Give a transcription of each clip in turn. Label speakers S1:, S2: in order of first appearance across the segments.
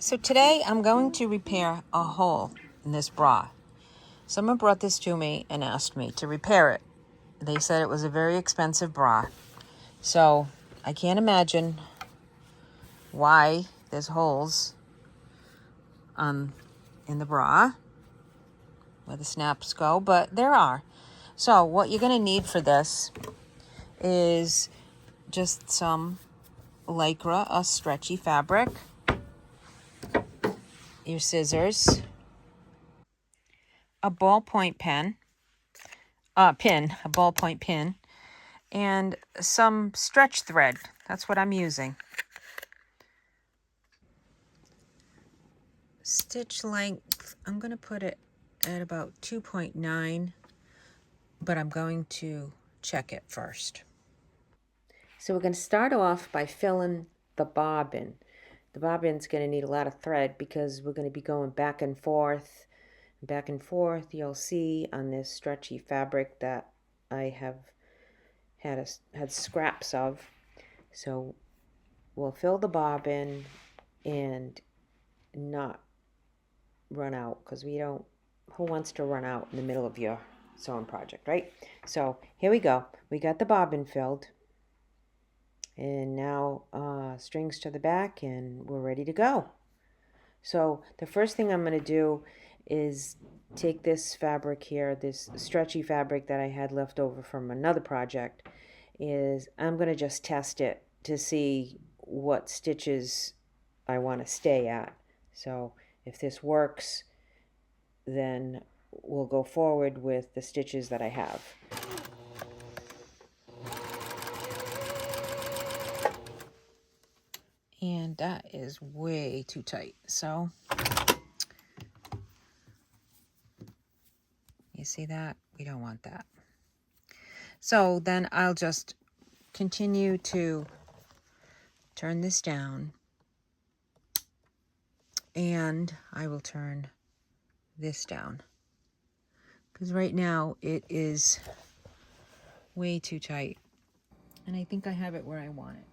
S1: So today I'm going to repair a hole in this bra. Someone brought this to me and asked me to repair it. They said it was a very expensive bra. So I can't imagine why there's holes in the bra where the snaps go, but there are. So what you're going to need for this is just some Lycra, a stretchy fabric, your scissors, a ballpoint pen, a ballpoint pin, and some stretch thread. That's what I'm using. Stitch length, I'm going to put it at about 2.9, but I'm going to check it first. So we're going to start off by filling the bobbin. The bobbin's going to need a lot of thread because we're going to be going back and forth. Back and forth, you'll see on this stretchy fabric that I have had scraps of. So we'll fill the bobbin and not run out, because we don't, who wants to run out in the middle of your sewing project, right? So here we go. We got the bobbin filled, and now strings to the back, and we're ready to go. So the first thing I'm going to do is take this fabric here, this stretchy fabric that I had left over from another project, is I'm going to just test it to see what stitches I want to stay at. So if this works, then we'll go forward with the stitches that I have. And that is way too tight. So you see that? We don't want that. So then I'll just continue to turn this down, and I will turn this down, because right now it is way too tight, and I think I have it where I want it.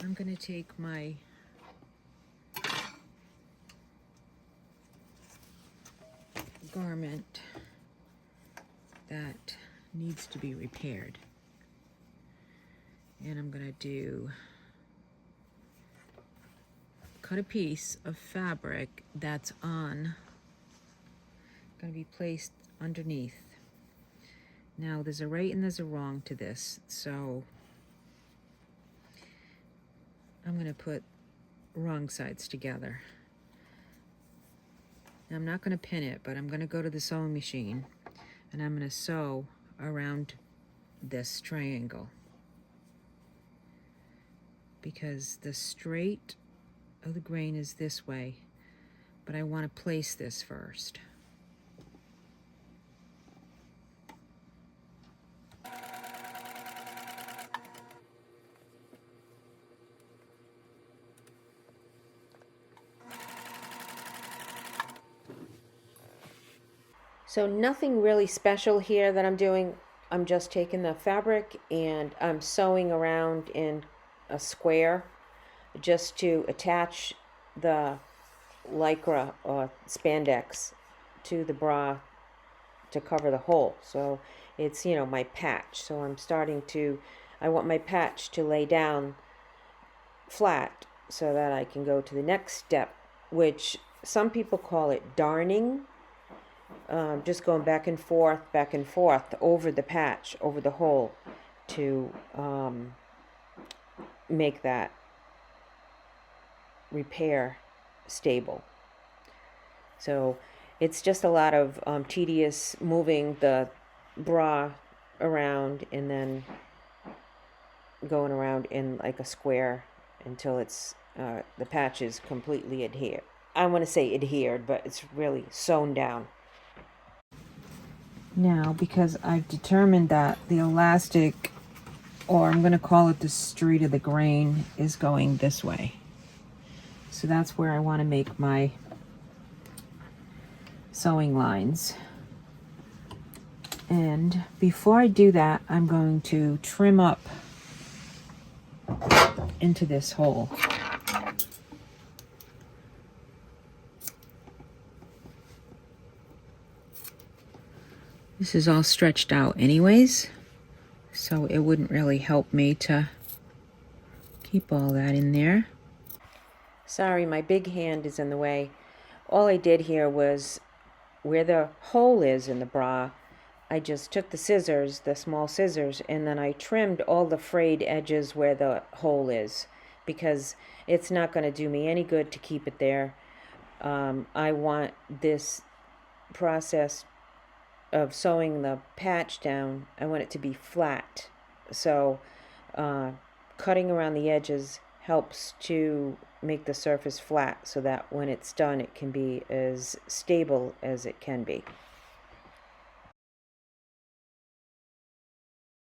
S1: I'm going to take my garment that needs to be repaired, and I'm going to cut a piece of fabric that's going to be placed underneath. Now there's a right and there's a wrong to this, so I'm going to put wrong sides together. Now, I'm not going to pin it, but I'm going to go to the sewing machine and I'm going to sew around this triangle, because the straight of the grain is this way, but I want to place this first. So nothing really special here that I'm doing. I'm just taking the fabric and I'm sewing around in a square just to attach the Lycra or spandex to the bra to cover the hole. So it's, my patch. So I want my patch to lay down flat so that I can go to the next step, which some people call it darning. Just going back and forth over the patch, over the hole, to make that repair stable. So it's just a lot of tedious moving the bra around and then going around in like a square until it's the patch is completely adhered. I want to say adhered, but it's really sewn down. Now, because I've determined that the elastic, or I'm going to call it the street of the grain, is going this way. So that's where I want to make my sewing lines. And before I do that, I'm going to trim up into this hole. This is all stretched out anyways, so it wouldn't really help me to keep all that in there. Sorry, my big hand is in the way. All I did here was where the hole is in the bra, I just took the scissors, the small scissors, and then I trimmed all the frayed edges where the hole is, because it's not going to do me any good to keep it there. I want this process of sewing the patch down, I want it to be flat. So cutting around the edges helps to make the surface flat so that when it's done it can be as stable as it can be.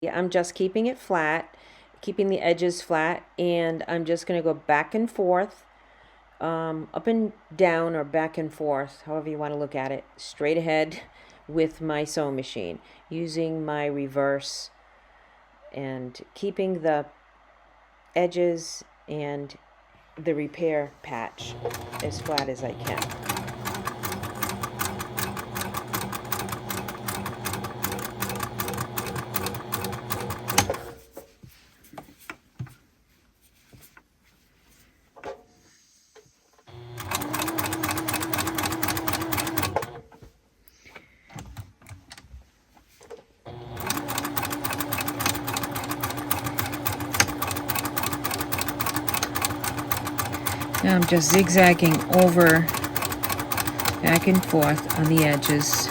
S1: Yeah, I'm just keeping it flat, keeping the edges flat, and I'm just going to go back and forth, up and down or back and forth, however you want to look at it, straight ahead with my sewing machine, using my reverse and keeping the edges and the repair patch as flat as I can. Now I'm just zigzagging over, back and forth on the edges.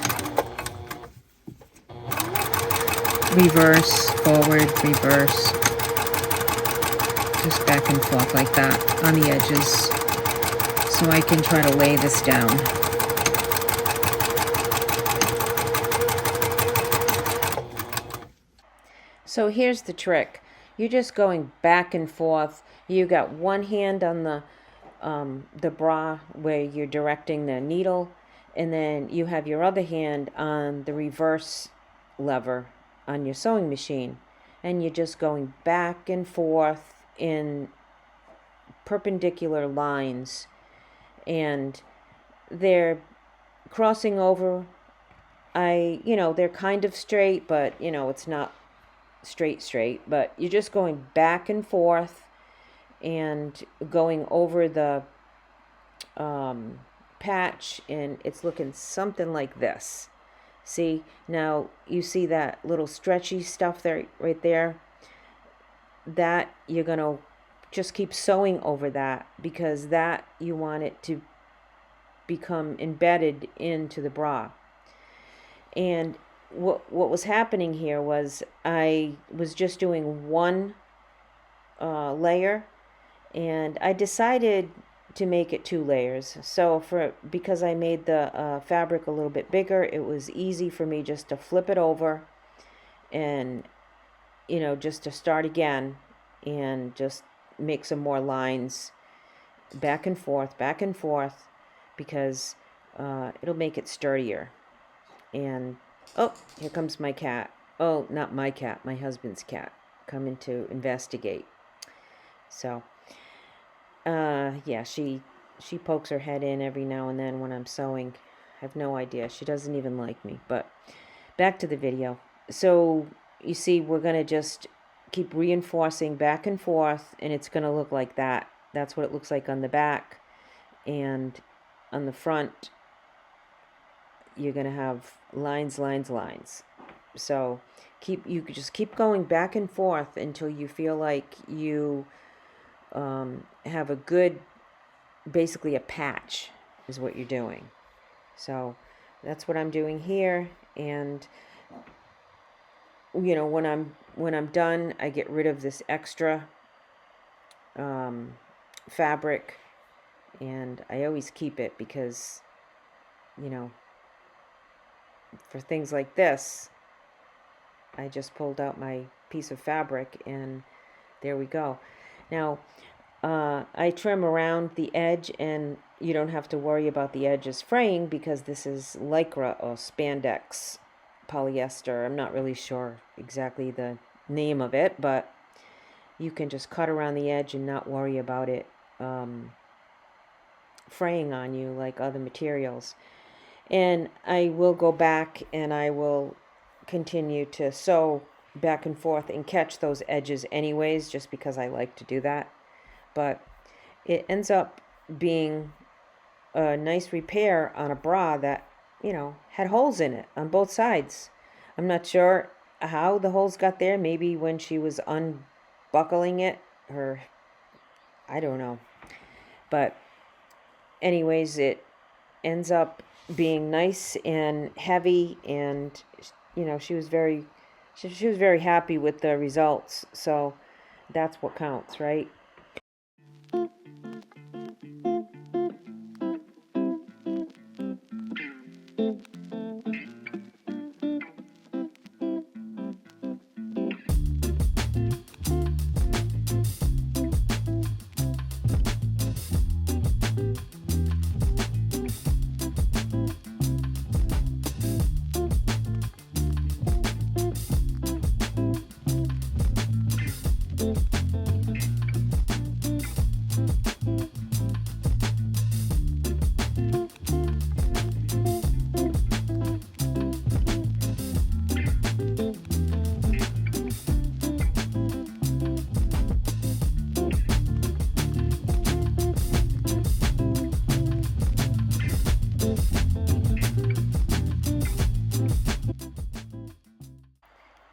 S1: Reverse, forward, reverse. Just back and forth like that on the edges, so I can try to lay this down. So here's the trick. You're just going back and forth. You got one hand on the bra where you're directing the needle, and then you have your other hand on the reverse lever on your sewing machine, and you're just going back and forth in perpendicular lines, and they're crossing over. They're kind of straight, but it's not straight, but you're just going back and forth and going over the patch, and it's looking something like this. See, now you see that little stretchy stuff there, right there? That you're going to just keep sewing over that, because that you want it to become embedded into the bra. And what was happening here was I was just doing one layer, and I decided to make it 2 layers. So because I made the fabric a little bit bigger, it was easy for me just to flip it over and just to start again and just make some more lines back and forth, because it'll make it sturdier. And oh, here comes my cat. Oh, not my cat, my husband's cat, coming to investigate. So yeah, she pokes her head in every now and then when I'm sewing. I have no idea. She doesn't even like me. But back to the video. So you see, we're going to just keep reinforcing back and forth, and it's going to look like that. That's what it looks like on the back. And on the front, you're going to have lines. So you just keep going back and forth until you feel like you have a good, basically a patch is what you're doing. So that's what I'm doing here. And when I'm done, I get rid of this extra fabric, and I always keep it because for things like this, I just pulled out my piece of fabric, and there we go. Now I trim around the edge, and you don't have to worry about the edges fraying because this is Lycra or spandex polyester. I'm not really sure exactly the name of it, but you can just cut around the edge and not worry about it fraying on you like other materials. And I will go back and I will continue to sew back and forth and catch those edges anyways, just because I like to do that. But it ends up being a nice repair on a bra that, you know, had holes in it on both sides. I'm not sure how the holes got there. Maybe when she was unbuckling it, or I don't know. But anyways, it ends up being nice and heavy, and you know, she was very happy with the results. So that's what counts, right?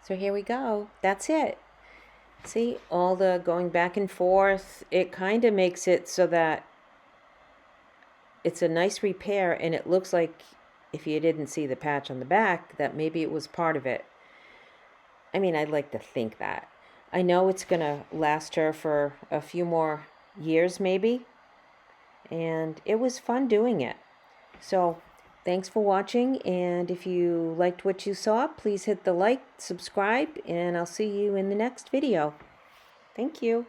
S1: So here we go. That's it. See, all the going back and forth, it kind of makes it so that it's a nice repair, and it looks like, if you didn't see the patch on the back, that maybe it was part of it. I mean, I'd like to think that. I know it's going to last her for a few more years maybe, and it was fun doing it. So thanks for watching, and if you liked what you saw, please hit the like, subscribe, and I'll see you in the next video. Thank you.